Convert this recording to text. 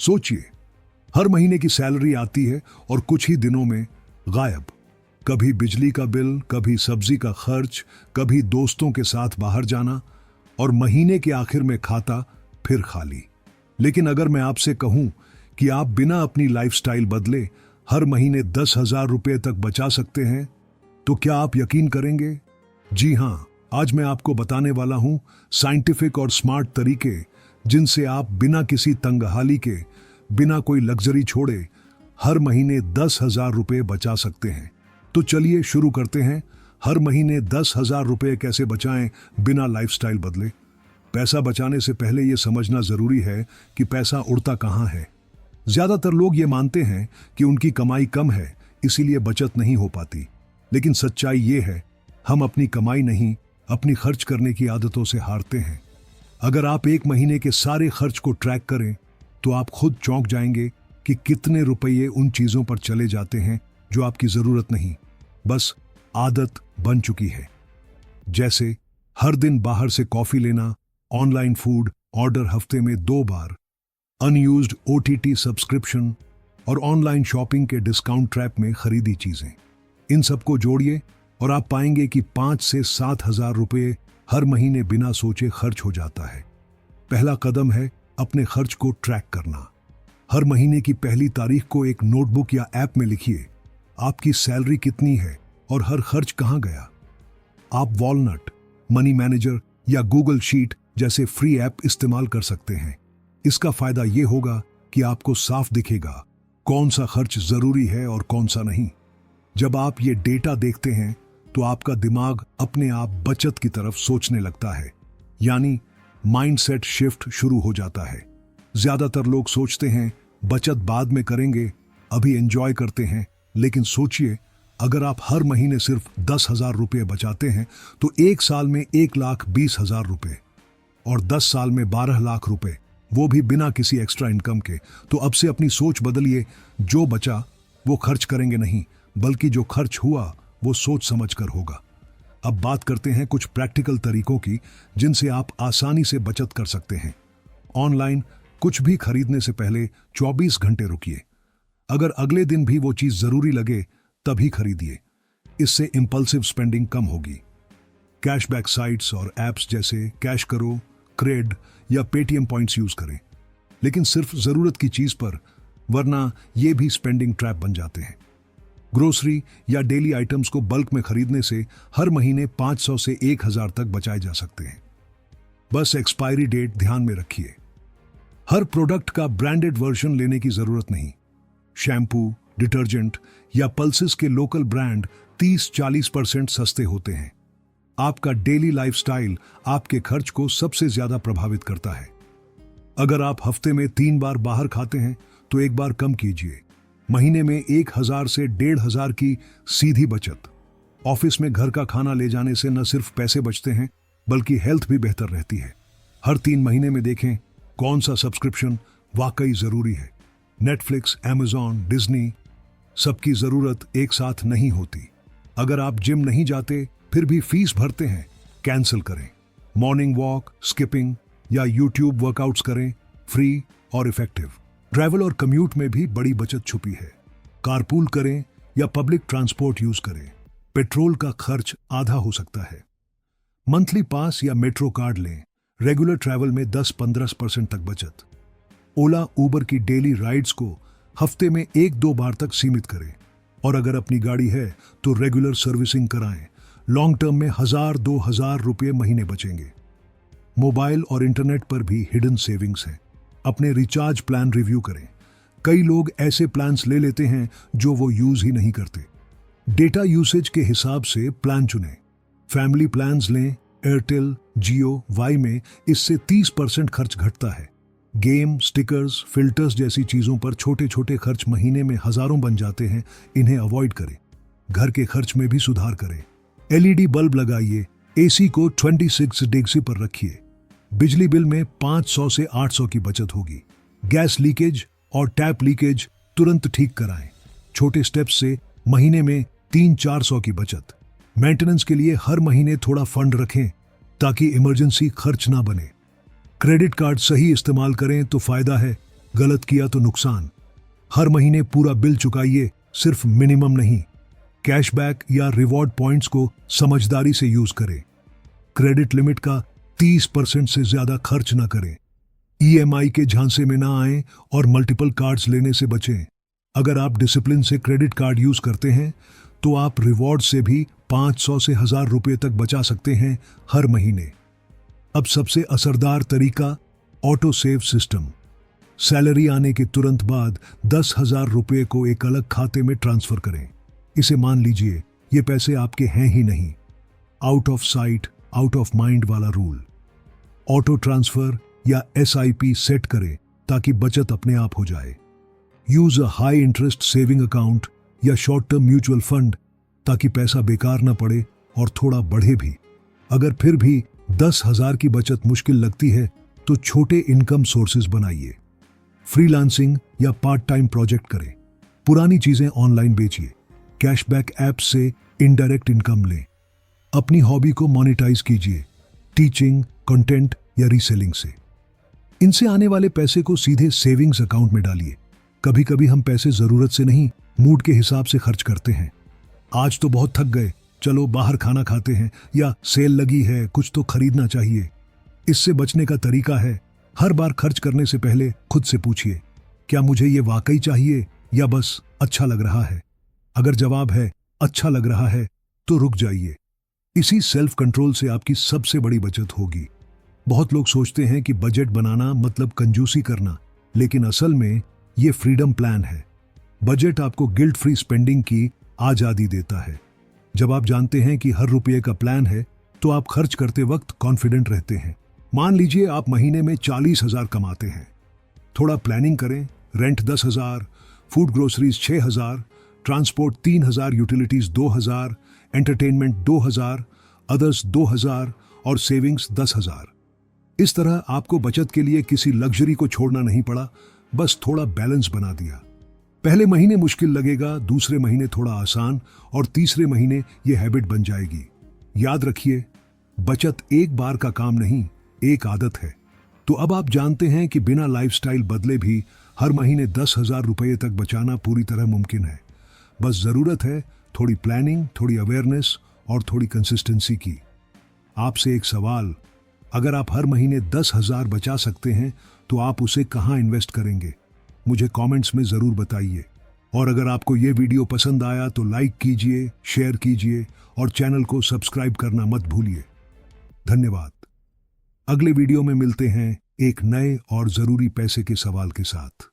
सोचिए, हर महीने की सैलरी आती है और कुछ ही दिनों में गायब। कभी बिजली का बिल, कभी सब्जी का खर्च, कभी दोस्तों के साथ बाहर जाना, और महीने के आखिर में खाता फिर खाली। लेकिन अगर मैं आपसे कहूं कि आप बिना अपनी लाइफस्टाइल बदले हर महीने 10,000 रुपए तक बचा सकते हैं, तो क्या आप यकीन करेंगे? जी हां, आज मैं आपको बताने वाला हूं साइंटिफिक और स्मार्ट तरीके जिनसे आप बिना किसी तंगहाली के, बिना कोई लग्जरी छोड़े हर महीने 10,000 रुपए बचा सकते हैं। तो चलिए शुरू करते हैं। हर महीने 10,000 रुपए कैसे बचाएं बिना लाइफस्टाइल बदले। पैसा बचाने से पहले यह समझना जरूरी है कि पैसा उड़ता कहां है। ज्यादातर लोग ये मानते हैं कि उनकी कमाई कम है, इसीलिए बचत नहीं हो पाती। लेकिन सच्चाई ये है, हम अपनी कमाई नहीं, अपनी खर्च करने की आदतों से हारते हैं। अगर आप एक महीने के सारे खर्च को ट्रैक करें, तो आप खुद चौंक जाएंगे कि कितने रुपये उन चीजों पर चले जाते हैं जो आपकी जरूरत नहीं, बस आदत बन चुकी है। जैसे हर दिन बाहर से कॉफी लेना, ऑनलाइन फूड ऑर्डर हफ्ते में 2 बार, अनयूज्ड OTT सब्सक्रिप्शन और ऑनलाइन शॉपिंग के डिस्काउंट ट्रैप में खरीदी चीजें। इन सबको जोड़िए और आप पाएंगे कि 5 से 7,000 रुपये हर महीने बिना सोचे खर्च हो जाता है। पहला कदम है अपने खर्च को ट्रैक करना। हर महीने की पहली तारीख को एक नोटबुक या ऐप में लिखिए आपकी सैलरी कितनी है और हर खर्च कहां गया। आप वॉलनट, मनी मैनेजर या गूगल शीट जैसे फ्री ऐप इस्तेमाल कर सकते हैं। इसका फायदा यह होगा कि आपको साफ दिखेगा कौन सा खर्च जरूरी है और कौन सा नहीं। जब आप ये डेटा देखते हैं तो आपका दिमाग अपने आप बचत की तरफ सोचने लगता है, यानी माइंडसेट शिफ्ट शुरू हो जाता है। ज्यादातर लोग सोचते हैं बचत बाद में करेंगे, अभी एंजॉय करते हैं। लेकिन सोचिए, अगर आप हर महीने सिर्फ 10,000 रुपये बचाते हैं तो 1 साल में 1,20,000 रुपये और 10 साल में 12 लाख रुपए, वो भी बिना किसी एक्स्ट्रा इनकम के। तो अब से अपनी सोच बदलिए, जो बचा वो खर्च करेंगे नहीं, बल्कि जो खर्च हुआ वो सोच समझकर होगा। अब बात करते हैं कुछ प्रैक्टिकल तरीकों की जिनसे आप आसानी से बचत कर सकते हैं। ऑनलाइन कुछ भी खरीदने से पहले 24 घंटे रुकिए। अगर अगले दिन भी वो चीज जरूरी लगे तभी खरीदिए। इससे इंपल्सिव स्पेंडिंग कम होगी। कैशबैक साइट्स और एप्स जैसे कैश करो, क्रेड या पेटीएम पॉइंट्स यूज करें, लेकिन सिर्फ जरूरत की चीज पर, वरना ये भी स्पेंडिंग ट्रैप बन जाते हैं। ग्रोसरी या डेली आइटम्स को बल्क में खरीदने से हर महीने 500 से 1,000 तक बचाए जा सकते हैं। बस एक्सपायरी डेट ध्यान में रखिए। हर प्रोडक्ट का ब्रांडेड वर्जन लेने की जरूरत नहीं। शैम्पू, डिटर्जेंट या पल्सेस के लोकल ब्रांड 30-40% सस्ते होते हैं। आपका डेली लाइफस्टाइल आपके खर्च को सबसे ज्यादा प्रभावित करता है। अगर आप हफ्ते में 3 बार बाहर खाते हैं तो 1 बार कम कीजिए। महीने में 1,000 से 1,500 की सीधी बचत। ऑफिस में घर का खाना ले जाने से न सिर्फ पैसे बचते हैं, बल्कि हेल्थ भी बेहतर रहती है। हर 3 महीने में देखें कौन सा सब्सक्रिप्शन वाकई जरूरी है। नेटफ्लिक्स, अमेजॉन, डिज्नी, सबकी जरूरत एक साथ नहीं होती। अगर आप जिम नहीं जाते फिर भी फीस भरते हैं, कैंसिल करें। मॉर्निंग वॉक, स्किपिंग या यूट्यूब वर्कआउट्स करें, फ्री और इफेक्टिव। ट्रैवल और कम्यूट में भी बड़ी बचत छुपी है। कारपूल करें या पब्लिक ट्रांसपोर्ट यूज करें, पेट्रोल का खर्च आधा हो सकता है। मंथली पास या मेट्रो कार्ड लें, रेगुलर ट्रैवल में 10-15% तक बचत। ओला, उबर की डेली राइड्स को हफ्ते में 1-2 बार तक सीमित करें, और अगर अपनी गाड़ी है तो रेगुलर सर्विसिंग कराएं। लॉन्ग टर्म में 1,000-2,000 रुपये महीने बचेंगे। मोबाइल और इंटरनेट पर भी हिडन सेविंग्स हैं। अपने रिचार्ज प्लान रिव्यू करें। कई लोग ऐसे प्लान्स ले लेते हैं जो वो यूज ही नहीं करते। डेटा यूसेज के हिसाब से प्लान चुनें। फैमिली प्लान्स लें, एयरटेल, जियो, वाई में इससे 30% खर्च घटता है। गेम, स्टिकर्स, फिल्टर्स जैसी चीजों पर छोटे छोटे खर्च महीने में हजारों बन जाते हैं, इन्हें अवॉइड करें। घर के खर्च में भी सुधार करें। LED बल्ब लगाइए, AC को 26 डिग्री पर रखिए। बिजली बिल में 500 से 800 की बचत होगी। गैस लीकेज और टैप लीकेज तुरंत ठीक कराएं। छोटे स्टेप्स से महीने में 300-400 की बचत। मेंटेनेंस के लिए हर महीने थोड़ा फंड रखें ताकि इमरजेंसी खर्च ना बने। क्रेडिट कार्ड सही इस्तेमाल करें तो फायदा है, गलत किया तो नुकसान। हर महीने पूरा बिल चुकाइए, सिर्फ मिनिमम नहीं। कैशबैक या रिवॉर्ड पॉइंट्स को समझदारी से यूज करें। क्रेडिट लिमिट का 30% से ज्यादा खर्च ना करें। ईएमआई के झांसे में ना आएं और मल्टीपल कार्ड्स लेने से बचें। अगर आप डिसिप्लिन से क्रेडिट कार्ड यूज करते हैं तो आप रिवॉर्ड से भी 500 से 1000 रुपये तक बचा सकते हैं हर महीने। अब सबसे असरदार तरीका, ऑटो सेव सिस्टम। सैलरी आने के तुरंत बाद 10,000 रुपये को एक अलग खाते में ट्रांसफर करें। इसे मान लीजिए ये पैसे आपके हैं ही नहीं। Out of sight out of mind वाला रूल। ऑटो ट्रांसफर या एसआईपी सेट करें ताकि बचत अपने आप हो जाए। Use a high interest saving account या शॉर्ट टर्म म्यूचुअल फंड ताकि पैसा बेकार ना पड़े और थोड़ा बढ़े भी। अगर फिर भी 10,000 की बचत मुश्किल लगती है तो छोटे इनकम सोर्सेज बनाइए। फ्रीलांसिंग या पार्ट टाइम प्रोजेक्ट करें। पुरानी चीजें ऑनलाइन बेचिए। कैशबैक ऐप से इनडायरेक्ट इनकम लें। अपनी हॉबी को मोनेटाइज कीजिए, टीचिंग, कंटेंट या रीसेलिंग से। इनसे आने वाले पैसे को सीधे सेविंग्स अकाउंट में डालिए। कभी कभी हम पैसे जरूरत से नहीं, मूड के हिसाब से खर्च करते हैं। आज तो बहुत थक गए, चलो बाहर खाना खाते हैं, या सेल लगी है, कुछ तो खरीदना चाहिए। इससे बचने का तरीका है, हर बार खर्च करने से पहले खुद से पूछिए, क्या मुझे ये वाकई चाहिए या बस अच्छा लग रहा है? अगर जवाब है अच्छा लग रहा है तो रुक जाइए। इसी सेल्फ कंट्रोल से आपकी सबसे बड़ी बचत होगी। बहुत लोग सोचते हैं कि बजट बनाना मतलब कंजूसी करना, लेकिन असल में ये फ्रीडम प्लान है। बजट आपको गिल्ट फ्री स्पेंडिंग की आजादी देता है। जब आप जानते हैं कि हर रुपये का प्लान है तो आप खर्च करते वक्त कॉन्फिडेंट रहते हैं। मान लीजिए आप महीने में 40,000 कमाते हैं। थोड़ा प्लानिंग करें। Rent 10,000, food groceries 6,000, transport 3,000, utilities 2,000, entertainment 2,000, others 2,000 और सेविंग्स 10,000। इस तरह आपको बचत के लिए किसी लग्जरी को छोड़ना नहीं पड़ा, बस थोड़ा बैलेंस बना दिया। पहले महीने मुश्किल लगेगा, दूसरे महीने थोड़ा आसान और तीसरे महीने ये हैबिट बन जाएगी। याद रखिए, बचत एक बार का काम नहीं, एक आदत है। तो अब आप जानते हैं कि बिना लाइफस्टाइल बदले भी हर महीने 10,000 रुपये तक बचाना पूरी तरह मुमकिन है। बस जरूरत है थोड़ी प्लानिंग, थोड़ी अवेयरनेस और थोड़ी कंसिस्टेंसी की। आपसे एक सवाल, अगर आप हर महीने 10,000 बचा सकते हैं तो आप उसे कहां इन्वेस्ट करेंगे? मुझे कमेंट्स में जरूर बताइए। और अगर आपको ये वीडियो पसंद आया तो लाइक कीजिए, शेयर कीजिए और चैनल को सब्सक्राइब करना मत भूलिए। धन्यवाद। अगले वीडियो में मिलते हैं एक नए और जरूरी पैसे के सवाल के साथ।